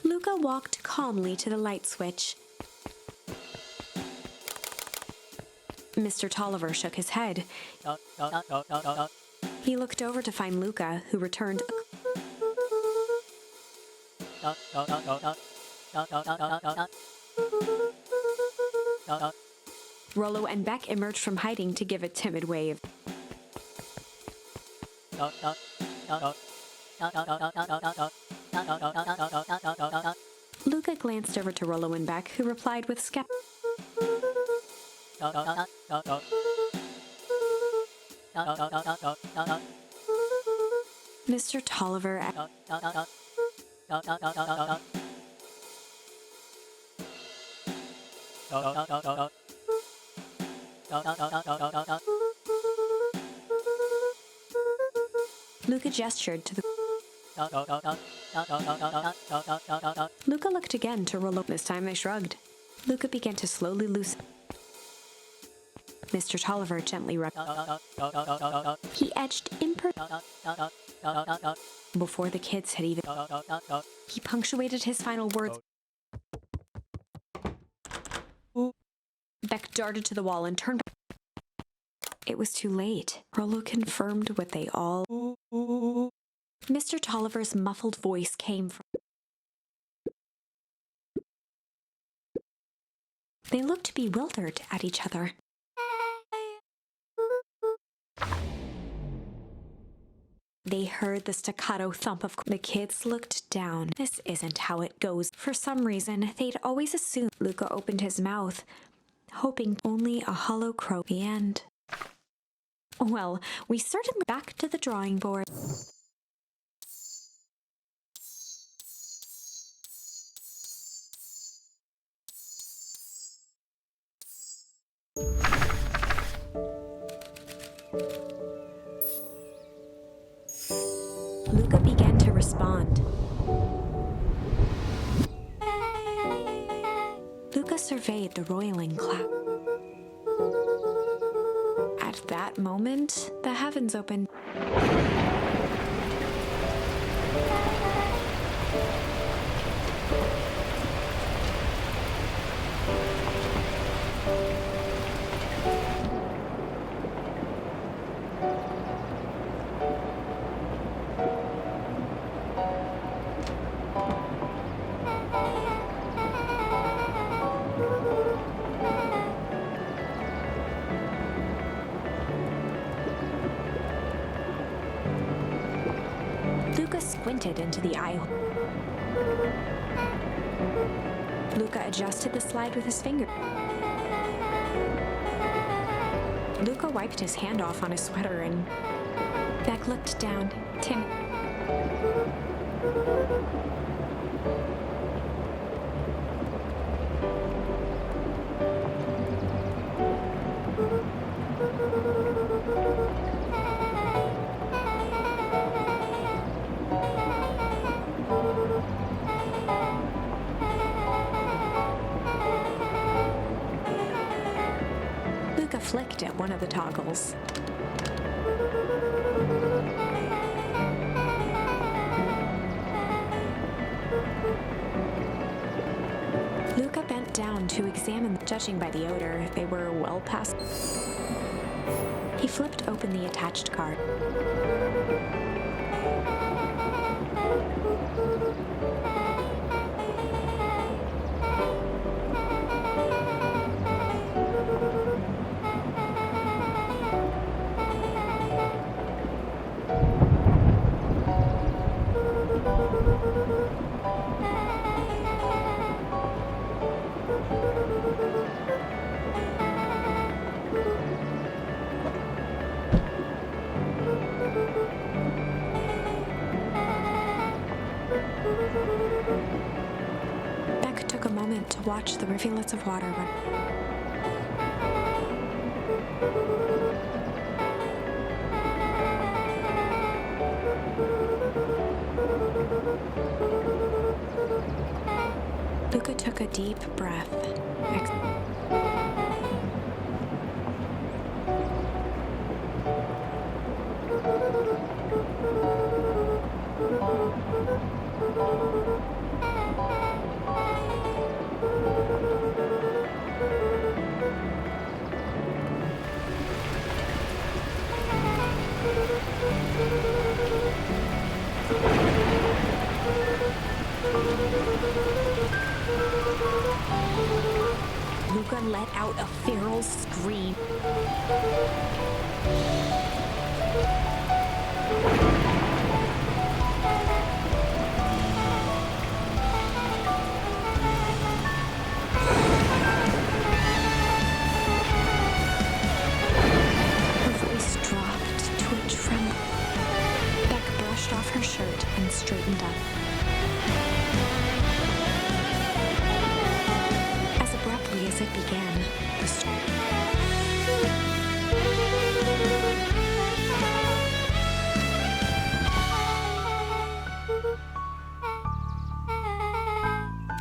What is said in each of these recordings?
Luca walked calmly to the light switch. Mr. Tolliver shook his head. He looked over to find Luca, who returned. Rollo and Beck emerged from hiding to give a timid wave. Luca glanced over to Rollo and Beck, who replied with skepticism. Mr. Tolliver. Luca gestured to the. Luca looked again to Rollo. This time they shrugged. Luca began to slowly loosen. Mr. Tolliver gently rubbed. He edged before the kids had even. He punctuated his final words. Beck darted to the wall and turned back. It was too late. Rollo confirmed what they all. Mr. Tolliver's muffled voice came from. They looked bewildered at each other. They heard the staccato thump of. The kids looked down. This isn't how it goes. For some reason, they'd always assumed. Luca opened his mouth, hoping only a hollow croak. The end. Well, we certainly back to the drawing board. Luca began to respond. Luca surveyed the roiling cloud. At that moment, the heavens opened. Luca squinted into the eye. Luca adjusted the slide with his finger. Luca wiped his hand off on his sweater and Beck looked down. Tim. Luca flicked at one of the toggles. Luca bent down to examine. Judging by the odor, they were well past. He flipped open the attached card. Beck took a moment to watch the rivulets of water run. Luca took a deep breath. Luca let out a feral scream. Her voice dropped to a tremble. Beck brushed off her shirt and straightened up. As abruptly as it began,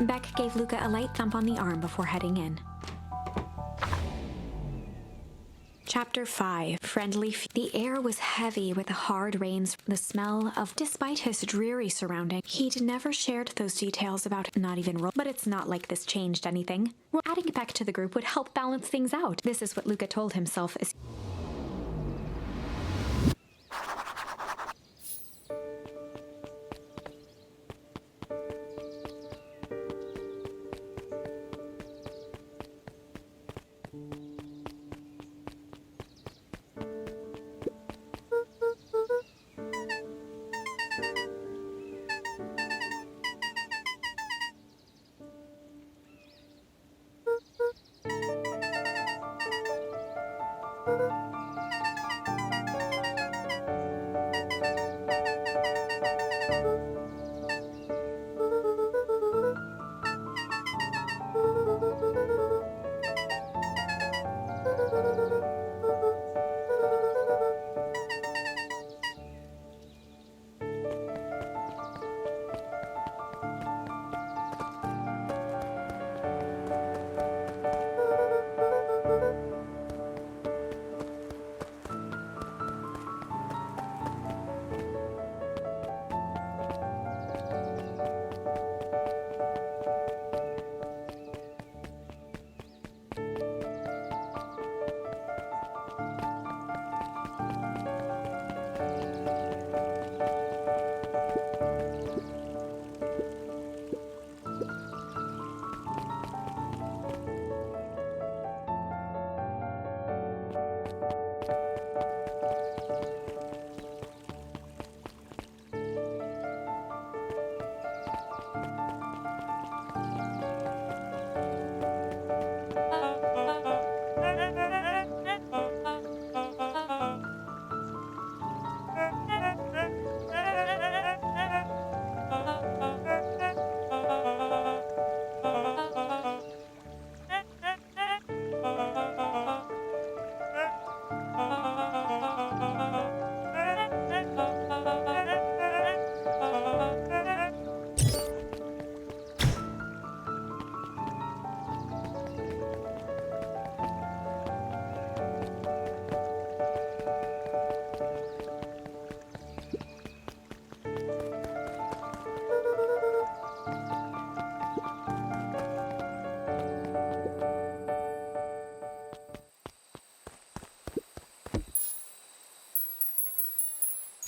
Beck gave Luca a light thump on the arm before heading in. Chapter 5. Friendly. The air was heavy with the hard rains, the smell of. Despite his dreary surrounding, he'd never shared those details about not even roll. But it's not like this changed anything. Adding Beck to the group would help balance things out. This is what Luca told himself as.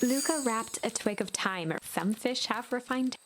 Luca wrapped a twig of thyme. Some fish have refined.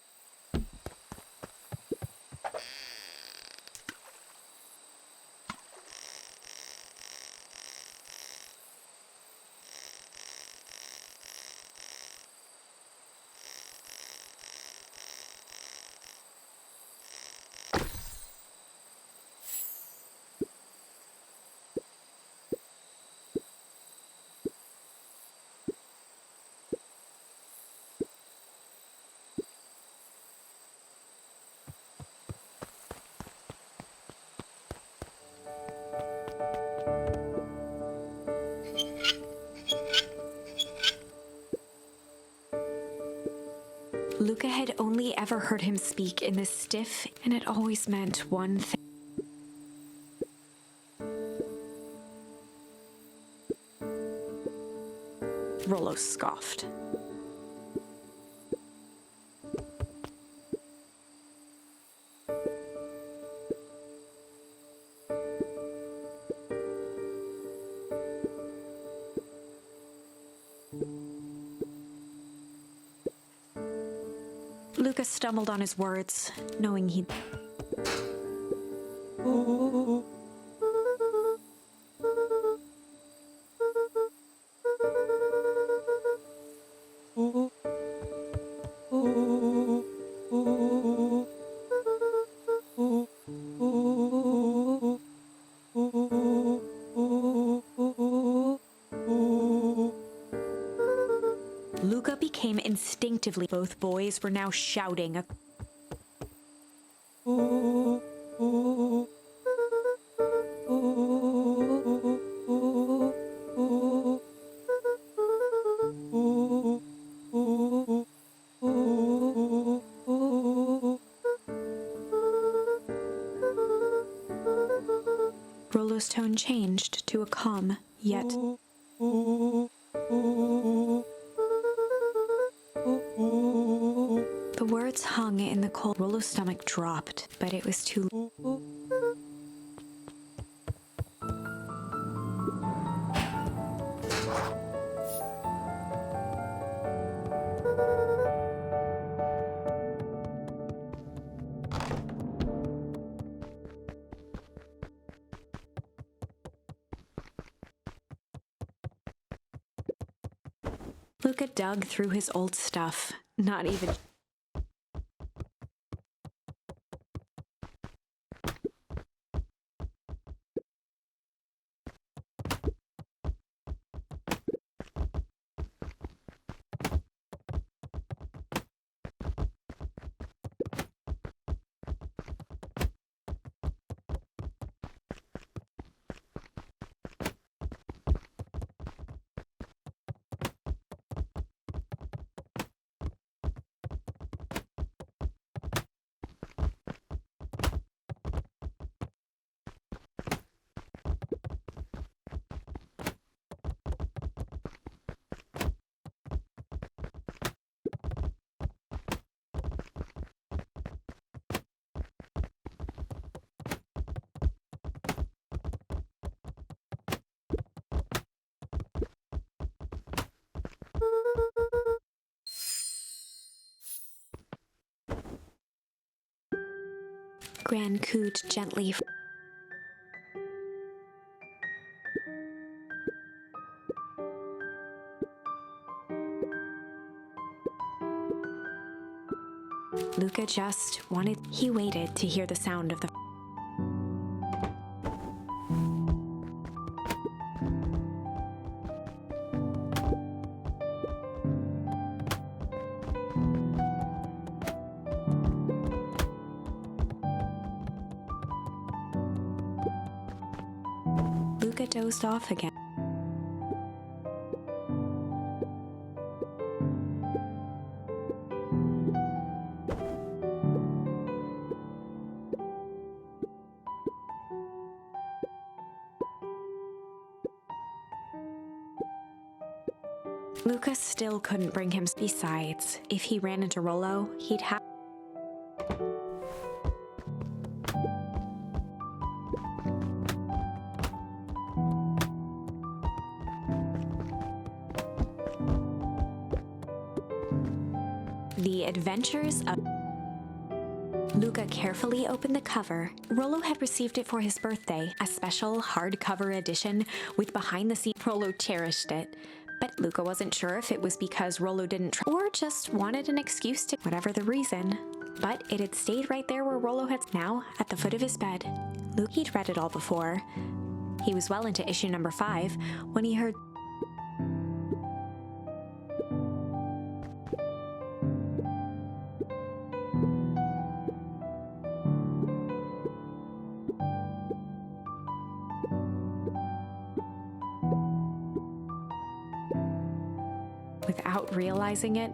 Luca had only ever heard him speak in this stiff, and it always meant one thing. Rollo scoffed. Luca stumbled on his words, knowing he'd... Luca became instinctively. Both boys were now shouting. Rollo's tone changed to a calm, yet... The words hung in the cold. Rollo's stomach dropped, but it was too... Luca dug through his old stuff, not even... Gran cooed gently. Luca just wanted... He waited to hear the sound of the... Luca dozed off again. Luca still couldn't bring him. Besides, if he ran into Rollo, he'd have... The Adventures of... Luca carefully opened the cover. Rollo had received it for his birthday, a special hardcover edition with behind-the-scenes... Rollo cherished it, but Luca wasn't sure if it was because Rollo didn't or just wanted an excuse to... Whatever the reason. But it had stayed right there where Rollo had... Now, at the foot of his bed. He'd read it all before. He was well into issue number 5 when he heard... Without realizing it,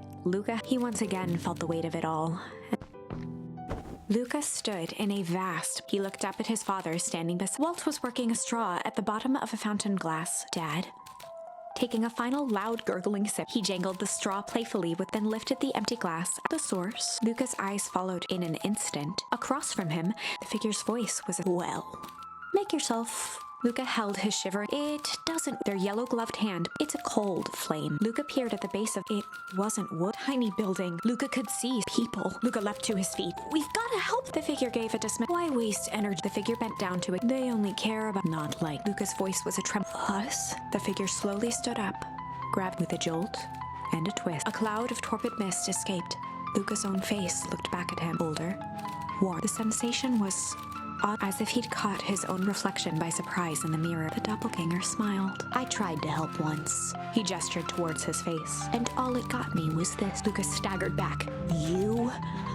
he once again felt the weight of it all. Luca stood in a vast... He looked up at his father standing beside... Walt was working a straw at the bottom of a fountain glass. Dad? Taking a final loud gurgling sip, he jangled the straw playfully then lifted the empty glass at the source. Luca's eyes followed in an instant. Across from him, the figure's voice was... Well, make yourself Luca held his shiver. It doesn't. Their yellow-gloved hand. It's a cold flame. Luca peered at the base of it. Wasn't wood. Tiny building. Luca could see people. Luca leapt to his feet. We've got to help. The figure gave a dismay. Why waste energy? The figure bent down to it. They only care about not like. Luca's voice was a tremor. Us? The figure slowly stood up, grabbed with a jolt and a twist. A cloud of torpid mist escaped. Luca's own face looked back at him, older, warm. The sensation was odd, as if he'd caught his own reflection by surprise in the mirror. The doppelganger smiled. I tried to help once. He gestured towards his face. And all it got me was this. Luca staggered back. You?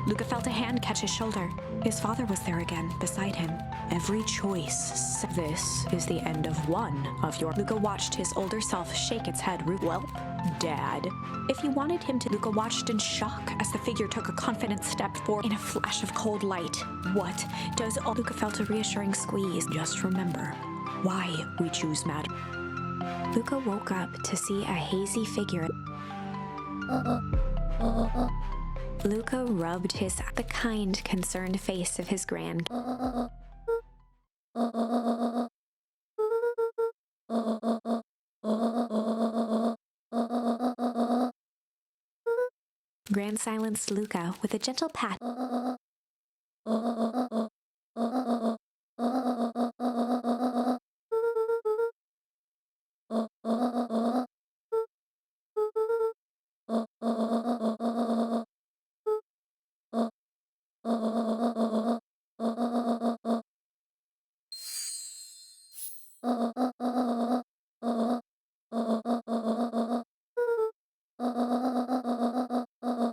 Luca felt a hand catch his shoulder. His father was there again, beside him. Every choice. This is the end of one of your... Luca watched his older self shake its head. Welp, Dad. If you wanted him to... Luca watched in shock as the figure took a confident step forward in a flash of cold light. What does all... Luca felt a reassuring squeeze. Just remember why we choose matter. Luca woke up to see a hazy figure. Luca rubbed the kind, concerned face of his Gran silenced Luca with a gentle pat.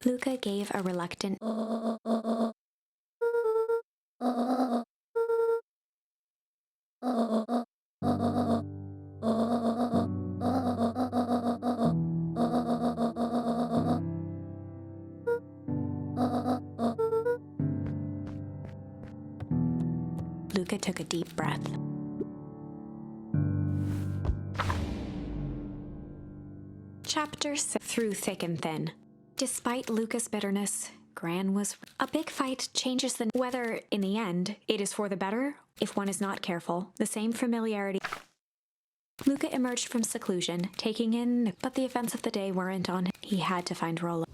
Luca gave a reluctant Luca took a deep breath. Chapter 6. Through thick and thin. Despite Luca's bitterness, Gran was... A big fight changes the... Whether, in the end, it is for the better, if one is not careful. The same familiarity... Luca emerged from seclusion, taking in... But the events of the day weren't on him. He had to find Rolla.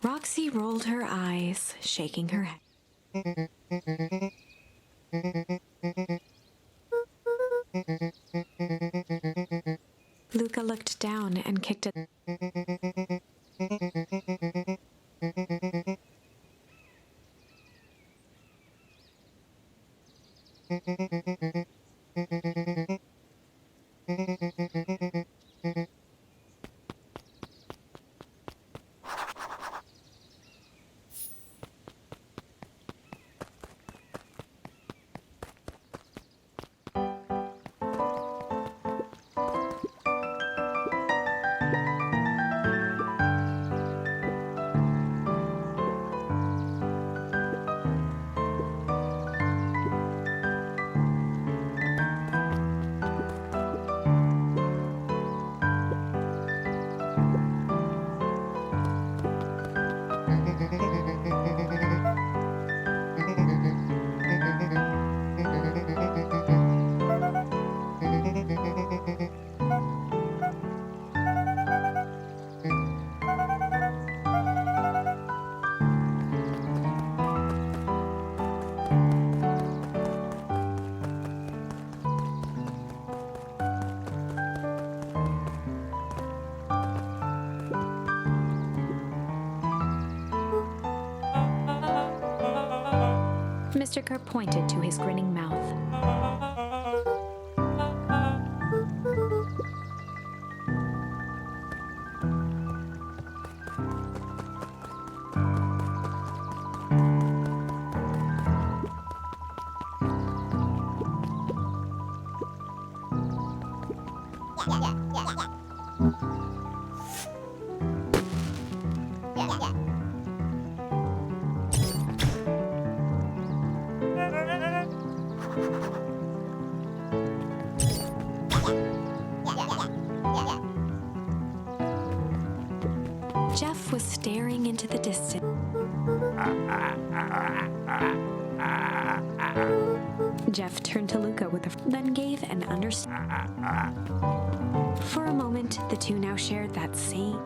Roxy rolled her eyes, shaking her head. Luca looked down and kicked it. Mr. Kerr pointed to his grinning mouth. Jeff was staring into the distance. Jeff turned to Luca then gave an understanding. For a moment, the two now shared that same.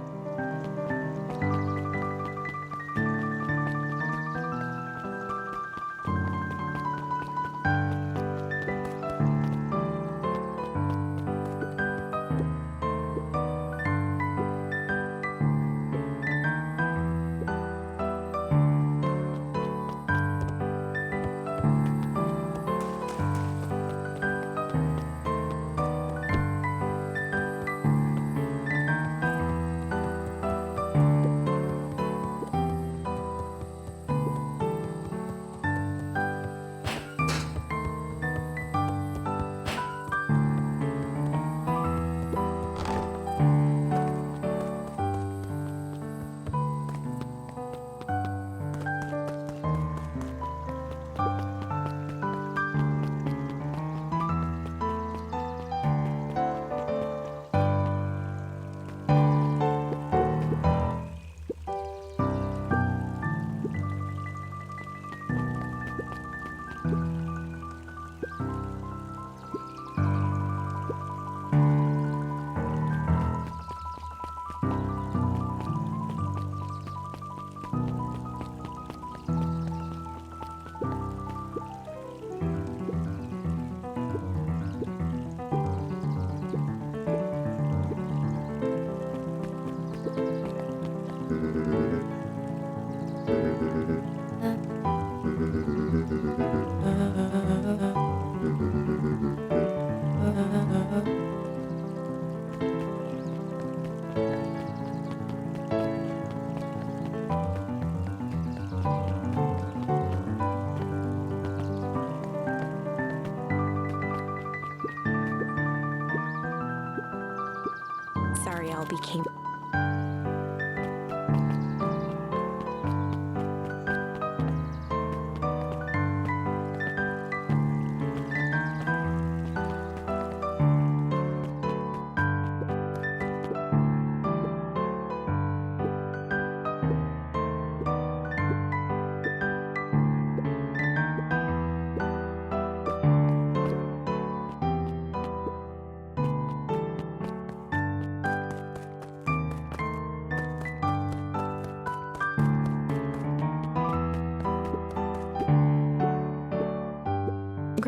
Sariel became.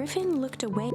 Griffin looked away.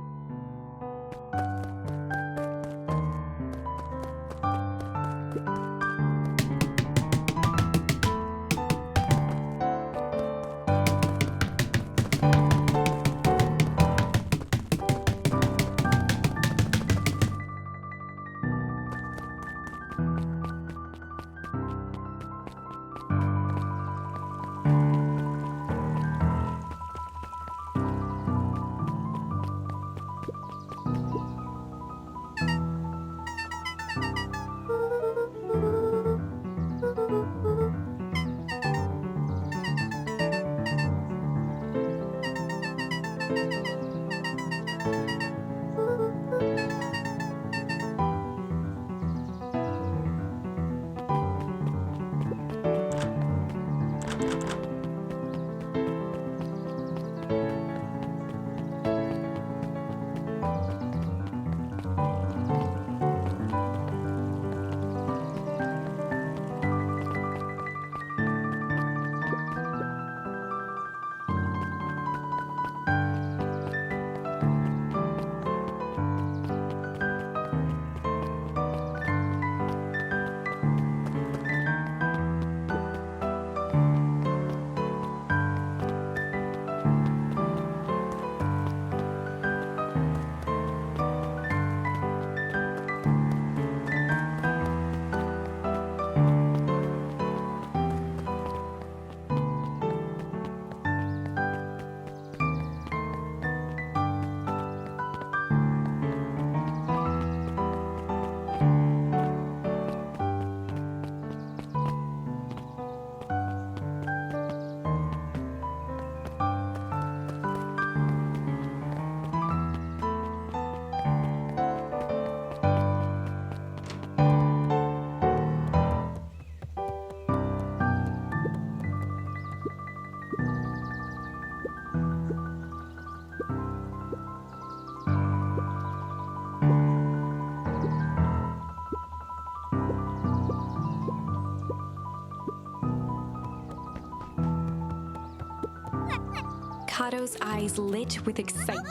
Kato's eyes lit with excitement.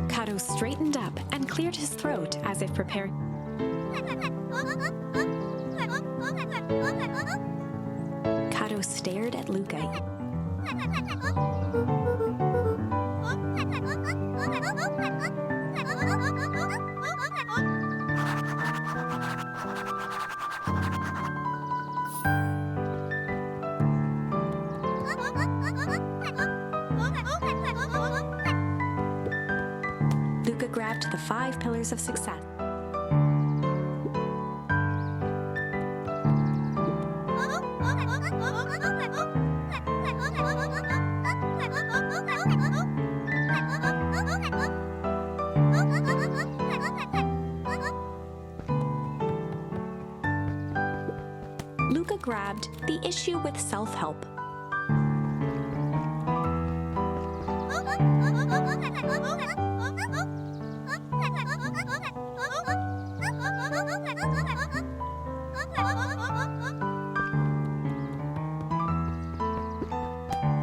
Kato straightened up and cleared his throat as if preparing. Kato stared at Luca. Luca grabbed the 5 pillars of success. Luca grabbed the issue with self-help.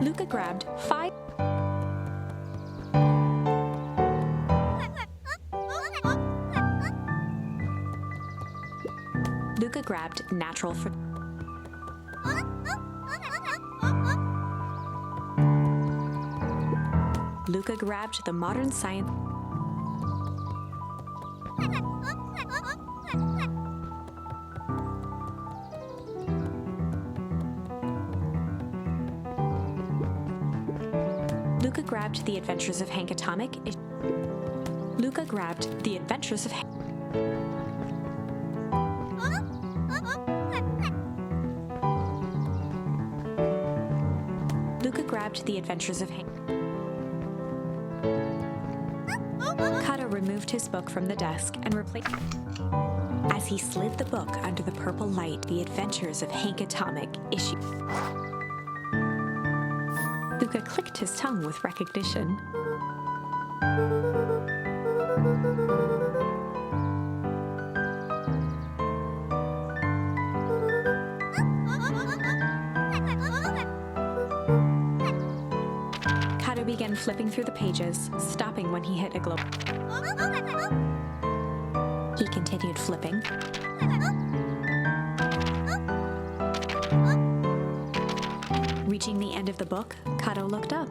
Luca grabbed 5. Luca grabbed natural for. Luca grabbed the modern science. Luca grabbed the adventures of Hank Atomic. Luca grabbed the adventures of Hank. Luca grabbed the adventures of Hank. Kato removed his book from the desk and replaced it. As he slid the book under the purple light, The Adventures of Hank Atomic issue. Luca clicked his tongue with recognition. Kato began flipping through the pages, stopping when he hit a globe. He continued flipping. Reaching the end of the book, Kato looked up.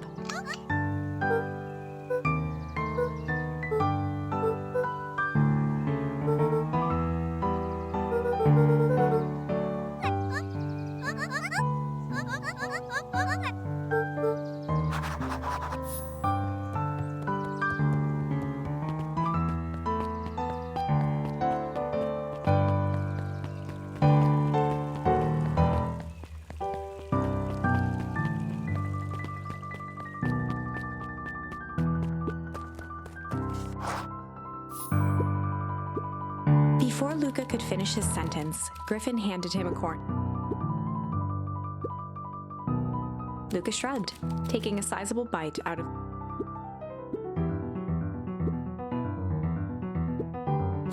Before Luca could finish his sentence, Griffin handed him a corn. Luca shrugged, taking a sizable bite out of.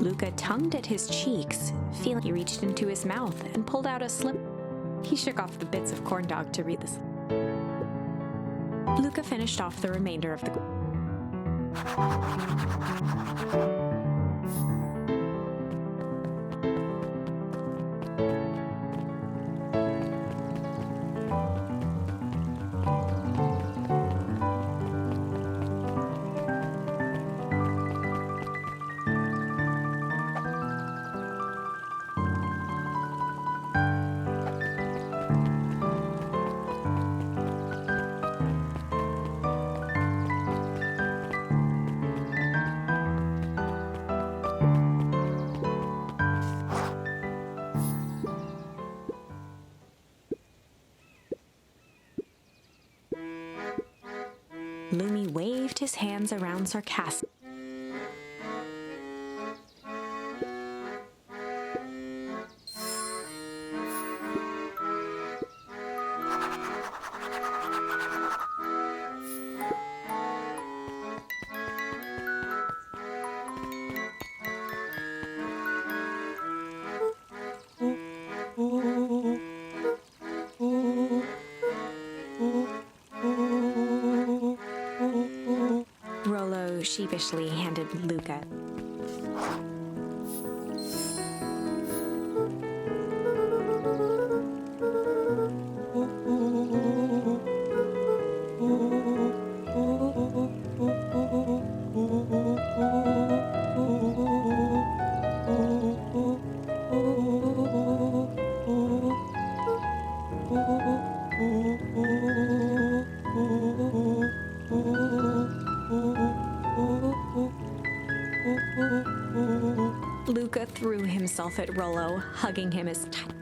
Luca tongued at his cheeks, feeling he reached into his mouth and pulled out a slip. He shook off the bits of corn dog to read this. Luca finished off the remainder of the. Lumi waved his hands around sarcastically. sheepishly handed Luca. Luca threw himself at Rollo, hugging him as tight.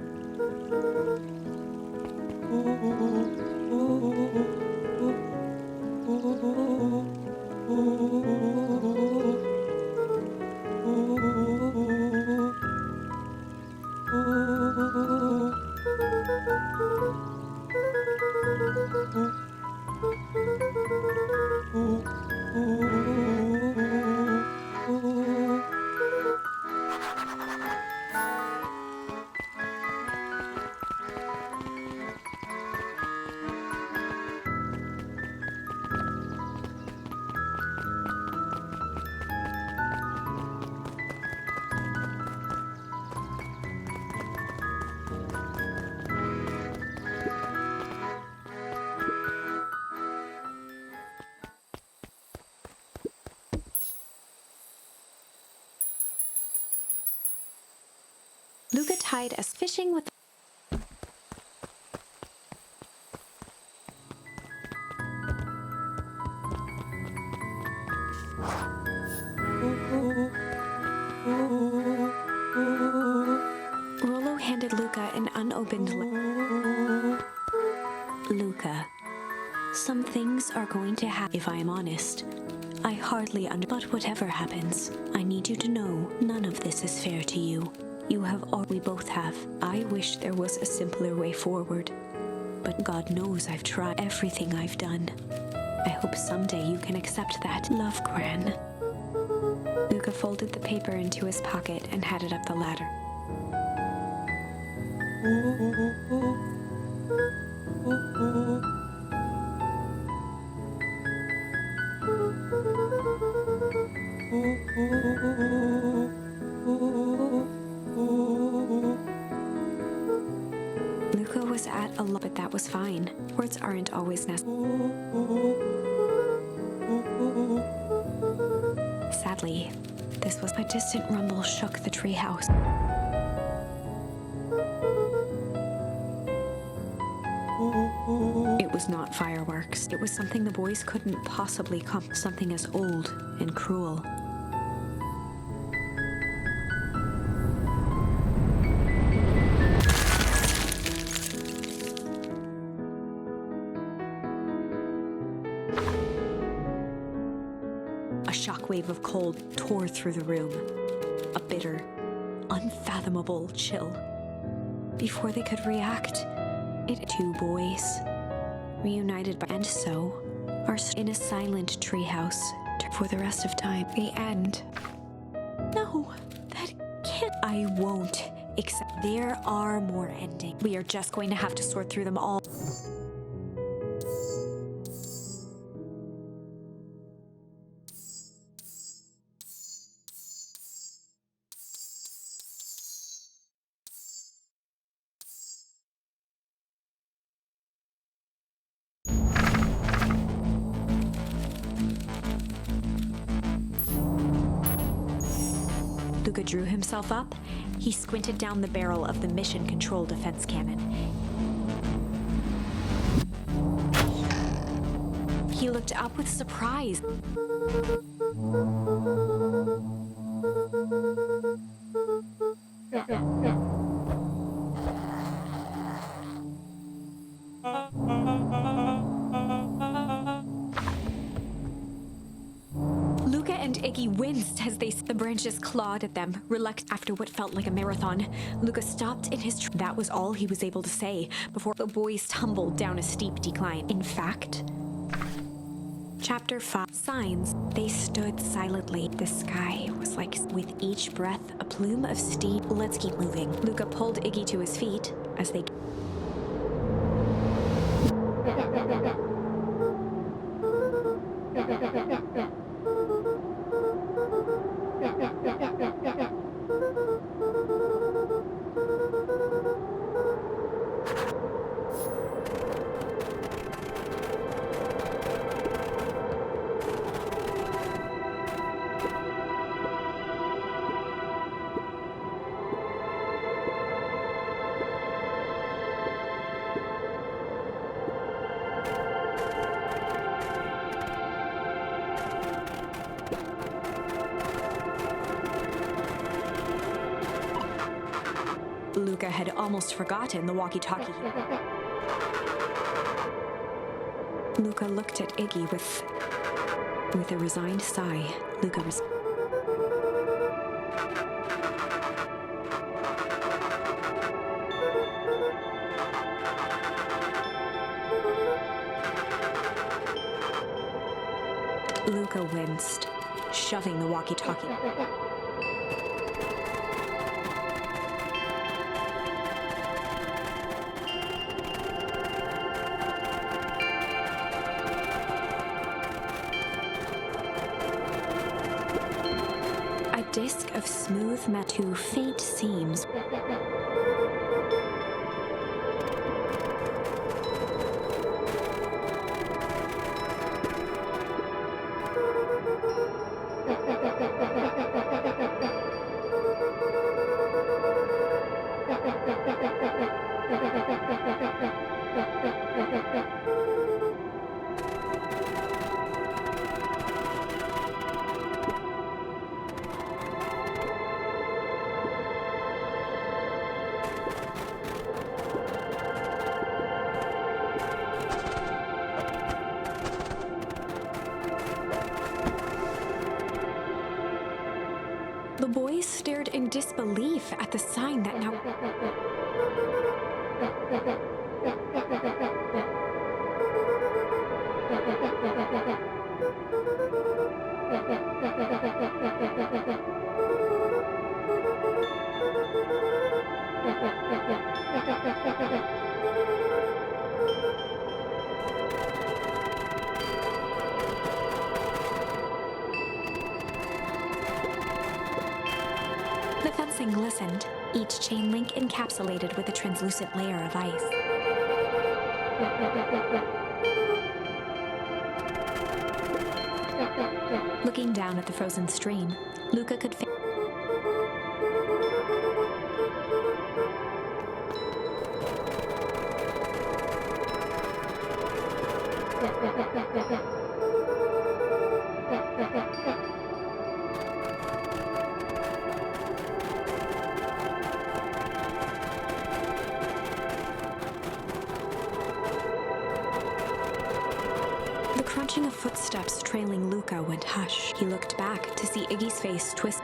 Luca tied us fishing with Rollo handed Luca an unopened Luca, some things are going to happen. If I am honest, I hardly but whatever happens, I need you to know none of this is fair to you. You have all we both have. I wish there was a simpler way forward, but God knows I've tried everything I've done. I hope someday you can accept that. Love, Gran. Luca folded the paper into his pocket and headed up the ladder. Luca was at a loss, but that was fine. Words aren't always necessary. Sadly, this was a distant rumble shook the treehouse. It was not fireworks. It was something the boys couldn't possibly something as old and cruel. A shockwave of cold tore through the room. A bitter, unfathomable chill. Before they could react, two boys, reunited by and so, are in a silent treehouse for the rest of time. The end. No, that can't. I won't accept. There are more endings. We are just going to have to sort through them all. Luca drew himself up. He squinted down the barrel of the mission control defense cannon. He looked up with surprise. Luca and Iggy winced as the branches clawed at them, reluctant. After what felt like a marathon, Luca stopped in his that was all he was able to say before the boys tumbled down a steep decline. In fact, Chapter 5. Signs. They stood silently. The sky was like, with each breath, a plume of steam. Let's keep moving. Luca pulled Iggy to his feet as they... Luca had almost forgotten the walkie-talkie. Luca looked at Iggy with a resigned sigh. Luca was... Luca winced, shoving the walkie-talkie. A disc of smooth metal, faint seams. The boys stared in disbelief at the sign that now... The fencing glistened, each chain link encapsulated with a translucent layer of ice. Looking down at the frozen stream, Luca could The crunching of footsteps trailing Luca went hush. He looked back to see Iggy's face twist.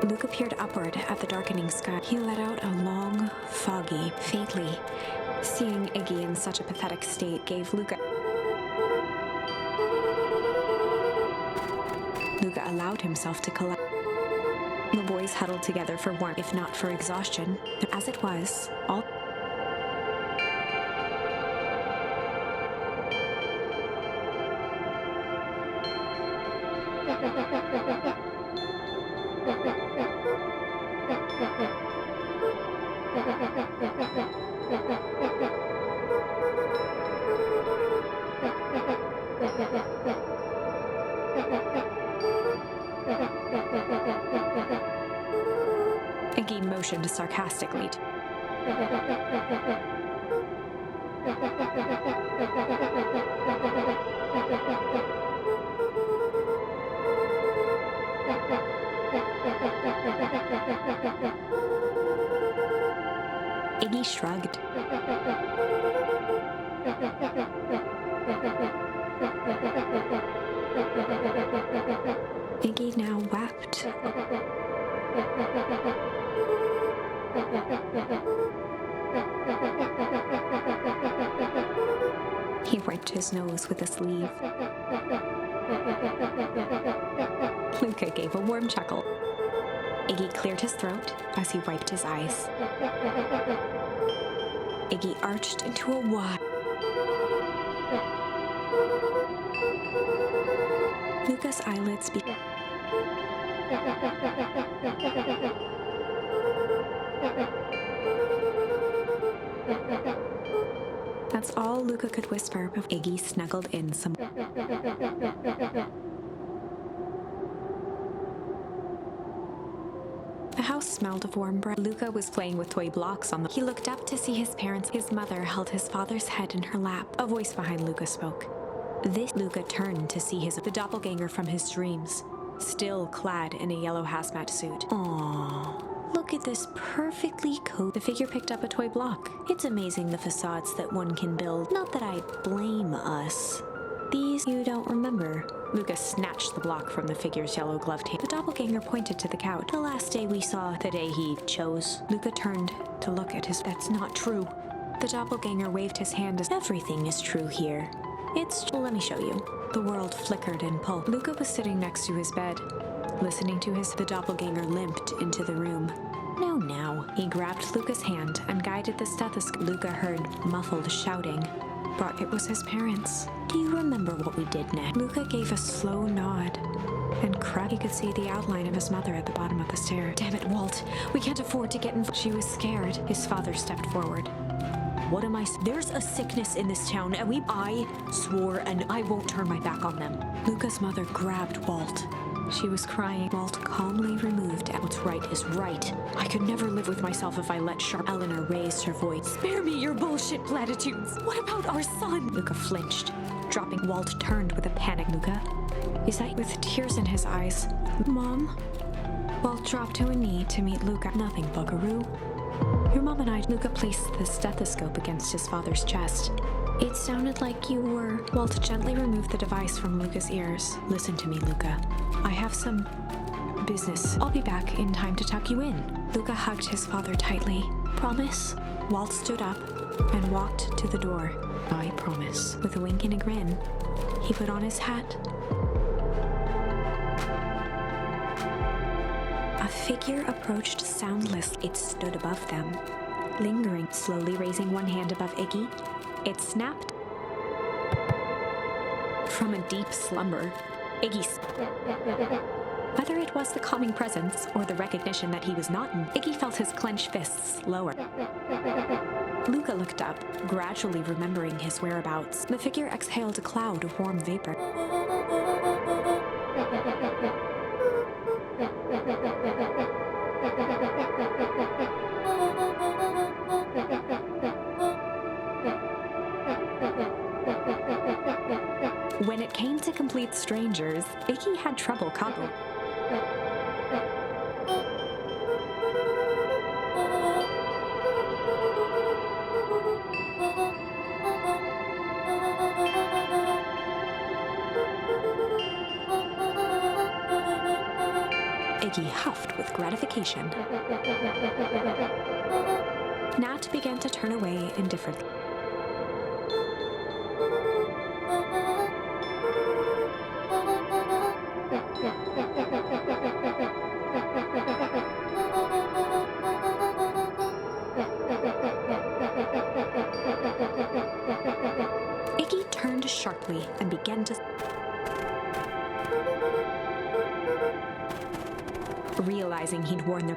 Luca peered upward at the darkening sky. He let out a long, foggy, faintly. Seeing Iggy in such a pathetic state gave Luca allowed himself to collapse. The boys huddled together for warmth, if not for exhaustion. As it was, all... Iggy motioned sarcastically. Iggy shrugged. Iggy now wept. He wiped his nose with a sleeve. Luca gave a warm chuckle. Iggy cleared his throat as he wiped his eyes. Iggy arched into a wide. Luca's eyelids began. That's all Luca could whisper before Iggy snuggled in some. The house smelled of warm bread. Luca was playing with toy blocks on the. He looked up to see his parents. His mother held his father's head in her lap. A voice behind Luca spoke. Luca turned to see the doppelganger from his dreams, still clad in a yellow hazmat suit. Aww, look at this perfectly coated. The figure picked up a toy block. It's amazing the facades that one can build. Not that I blame us. These you don't remember. Luca snatched the block from the figure's yellow-gloved hand. The doppelganger pointed to the couch. The last day we saw, the day he chose. Luca turned to look at his. That's not true. The doppelganger waved his hand as everything is true here. Let me show you. The world flickered and pulled. Luca was sitting next to his bed, listening to the doppelganger limped into the room. Now. He grabbed Luca's hand and guided the stethoscope. Luca heard muffled shouting. It was his parents. Do you remember what we did next? Luca gave a slow nod and crept. He could see the outline of his mother at the bottom of the stairs. Damn it, Walt. We can't afford to get involved. She was scared. His father stepped forward. What am I? There's a sickness in this town, and I swore, and I won't turn my back on them. Luca's mother grabbed Walt. She was crying. Walt calmly removed. What's right is right. I could never live with myself if I let sharp. Eleanor raised her voice. Spare me your bullshit platitudes. What about our son? Luca flinched. Dropping, Walt turned with a panic. Luca? Is that with tears in his eyes? Mom? Walt dropped to a knee to meet Luca. Nothing, buckaroo. Your mom and I. Luca placed the stethoscope against his father's chest. It sounded like you were. Walt gently removed the device from Luca's ears. Listen to me, Luca. I have some business. I'll be back in time to tuck you in. Luca hugged his father tightly. Promise? Walt stood up and walked to the door. I promise. With a wink and a grin, he put on his hat. A figure approached soundless. It stood above them, lingering, slowly raising one hand above Iggy. It snapped. From a deep slumber, whether it was the calming presence or the recognition that he was not in, Iggy felt his clenched fists lower. Luca looked up, gradually remembering his whereabouts. The figure exhaled a cloud of warm vapor. When it came to complete strangers, Iggy had trouble coupling. Iggy huffed with gratification. Nat began to turn away indifferently. Iggy turned sharply and began to... Realizing he'd worn their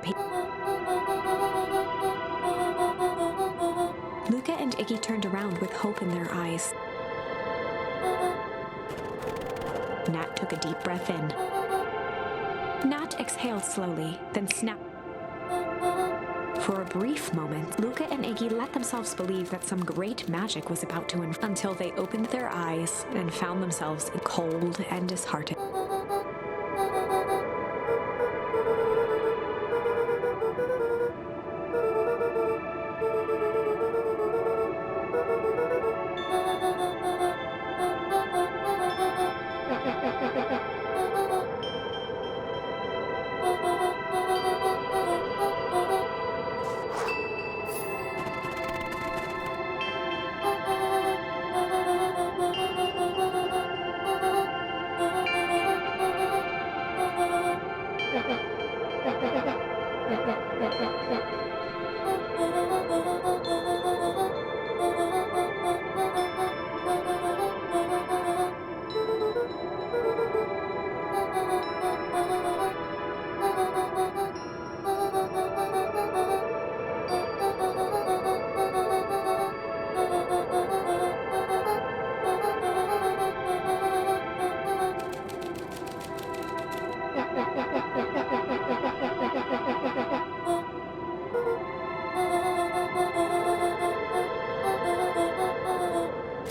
Luca and Iggy turned around with hope in their eyes. Nat took a deep breath in. Nat exhaled slowly, then snapped. For a brief moment, Luca and Iggy let themselves believe that some great magic was about to until they opened their eyes and found themselves cold and disheartened.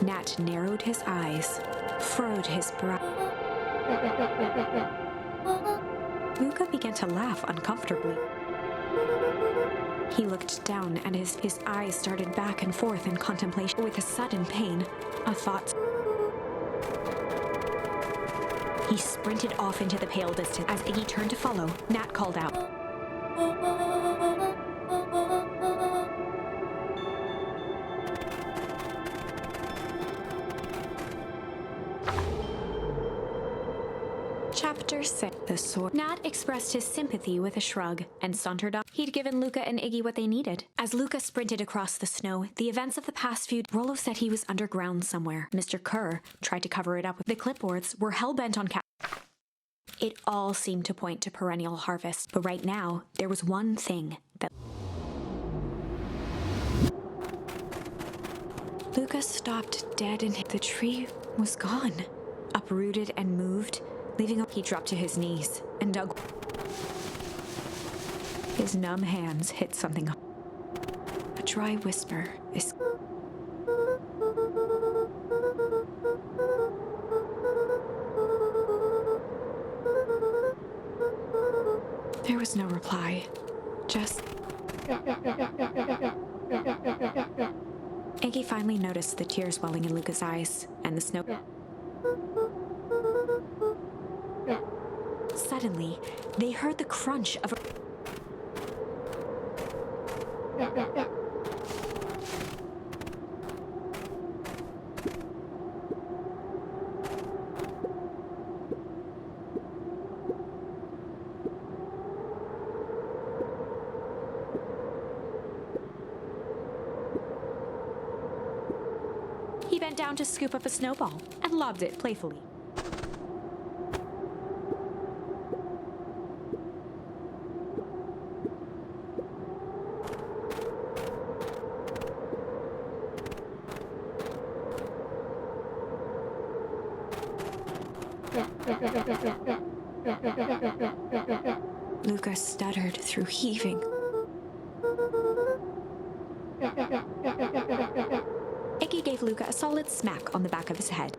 Nat narrowed his eyes, furrowed his brow. Luca began to laugh uncomfortably. He looked down and his eyes started back and forth in contemplation. With a sudden pain, a thought. He sprinted off into the pale distance. As Iggy turned to follow, Nat called out. Chapter 6. The Sword. Nat expressed his sympathy with a shrug and sauntered off. He'd given Luca and Iggy what they needed. As Luca sprinted across the snow, the events of the past few... Rollo said he was underground somewhere. Mr. Kerr tried to cover it up. The clipboards were hell-bent on It all seemed to point to perennial harvest. But right now, there was one thing that... Luca stopped dead and the tree was gone. Uprooted and moved. Leaving he dropped to his knees and dug. His numb hands hit something. A dry whisper is. There was no reply. Just. Iggy finally noticed the tears welling in Luca's eyes and the snow. Suddenly, they heard the crunch of a... He bent down to scoop up a snowball and lobbed it playfully. Luca stuttered through heaving. Iggy gave Luca a solid smack on the back of his head.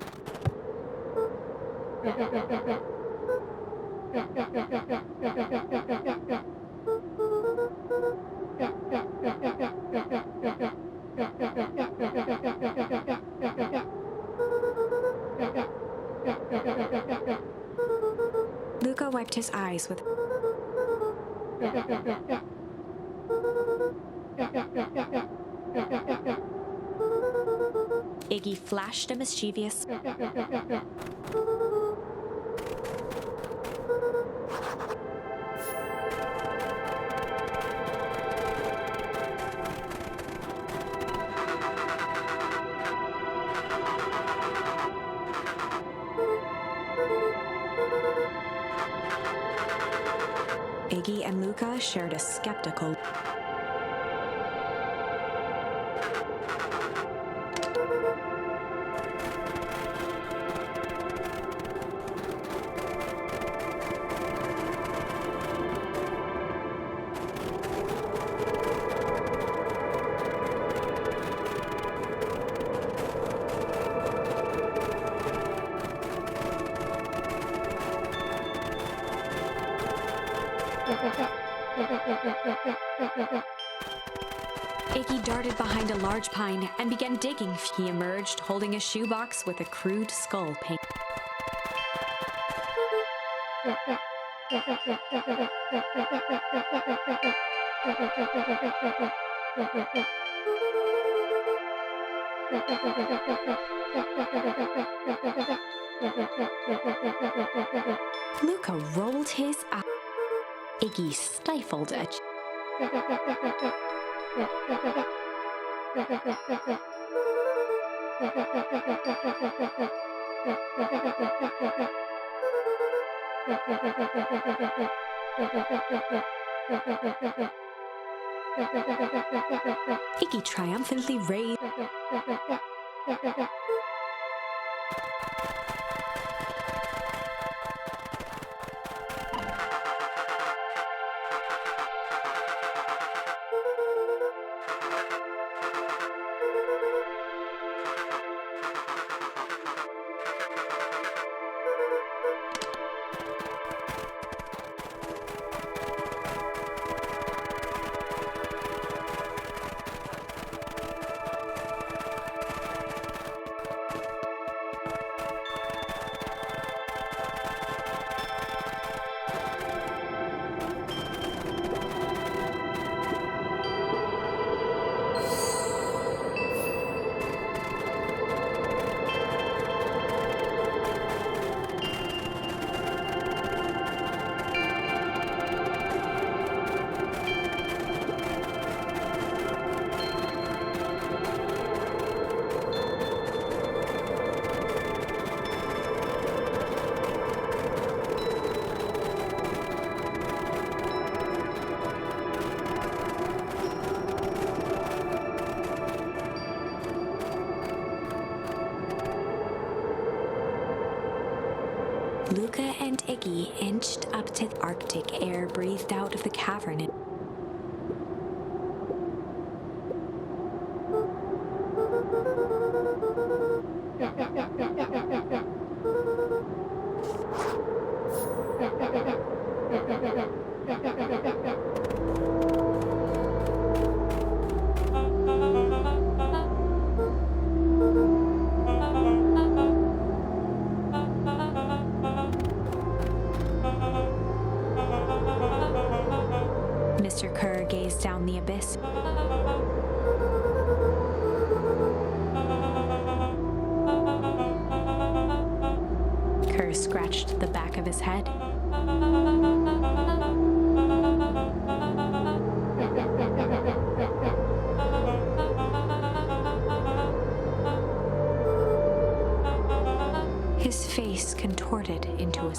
Luca wiped his eyes with... Iggy flashed a mischievous... Iggy and Luca shared a skeptical... Iggy darted behind a large pine and began digging. He emerged holding a shoebox with a crude skull paint. Luca rolled his eyes. Iggy stifled a... Iggy triumphantly raised... Luca and Iggy inched up to the Arctic air breathed out of the cavern. Mr. Kerr gazed down the abyss. Kerr scratched the back of his head. His face contorted into a...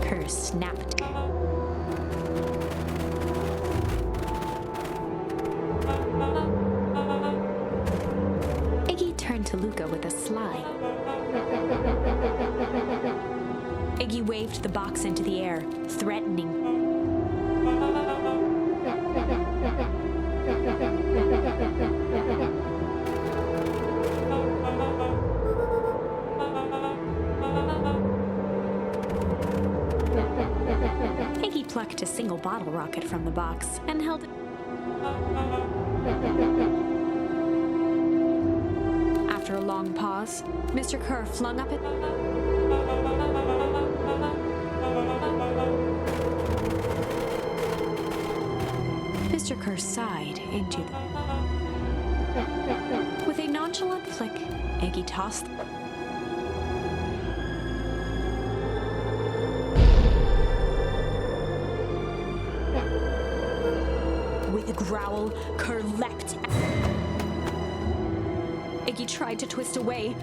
Kerr snapped. Iggy turned to Luca with a sly. Iggy waved the box into the air, threatening. Iggy plucked a single bottle rocket from the box and held it. After a long pause, Mr. Kerr flung up it. Mr. Kerr sighed into the... With a nonchalant flick, Iggy tossed... With a growl, Kerr leapt. Iggy tried to twist away,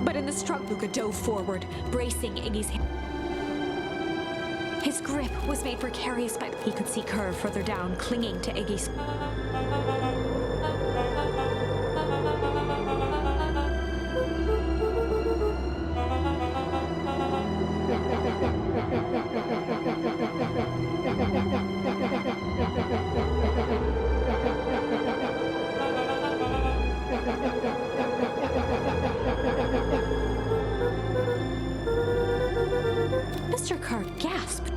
but in the struggle, Luca dove forward, bracing Iggy's hand. His grip was made precarious, but he could see Kerr further down, clinging to Iggy's... Mr. Kerr gasped.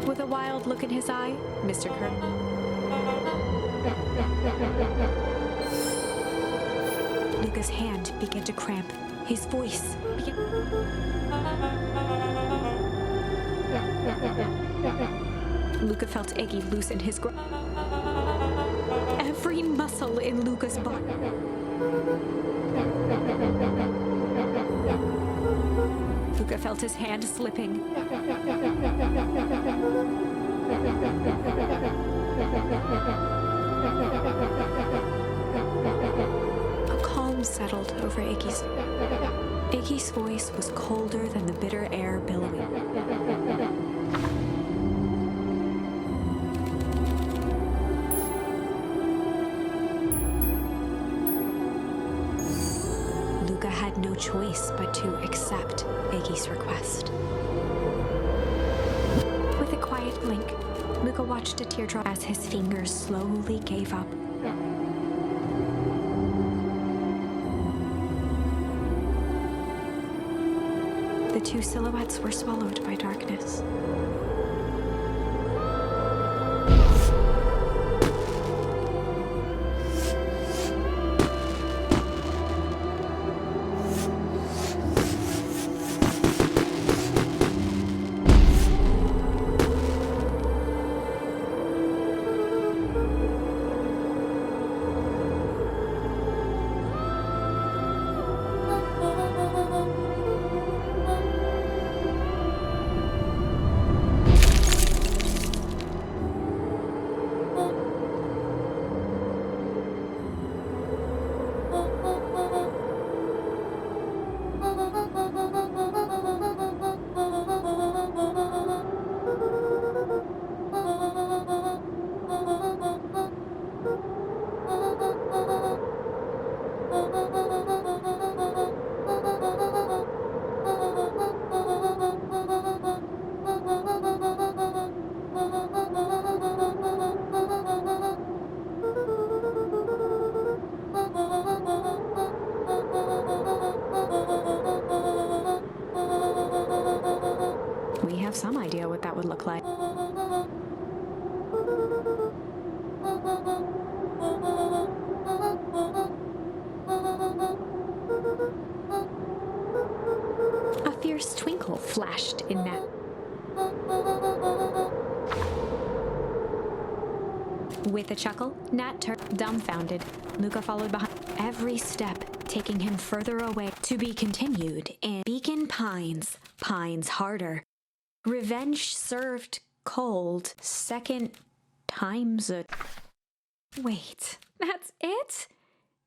With a wild look in his eye, Mr. Kerr... Luca's hand began to cramp. His voice began... Luca felt Iggy loosen his grip. Every muscle in Luca's body... Luca felt his hand slipping. A calm settled over Iggy's. Iggy's voice was colder than the bitter air billowing. Luca had no choice but to accept Iggy's request. With a quiet blink, Luca watched a teardrop as his fingers slowly gave up. The two silhouettes were swallowed by darkness. have some idea what that would look like. A fierce twinkle flashed in Nat. With a chuckle, Nat turned dumbfounded. Luca followed behind, every step taking him further away. To be continued in Beacon Pines. Pines harder. Revenge served cold. Second time's a... Wait, that's it?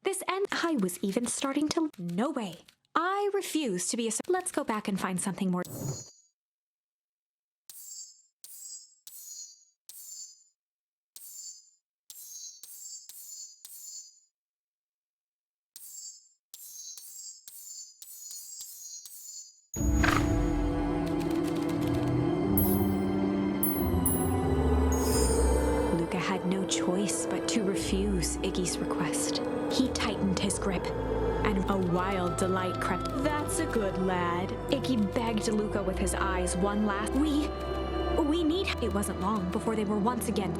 This end... I was even starting to... No way. I refuse to be a... Let's go back and find something more... Luca had no choice but to refuse Iggy's request. He tightened his grip, and a wild delight crept. That's a good lad. Iggy begged Luca with his eyes one last... We need... It wasn't long before they were once again.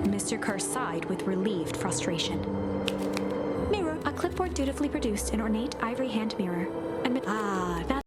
Mr. Kerr sighed with relieved frustration. Mirror, a clipboard dutifully produced an ornate ivory hand mirror. And that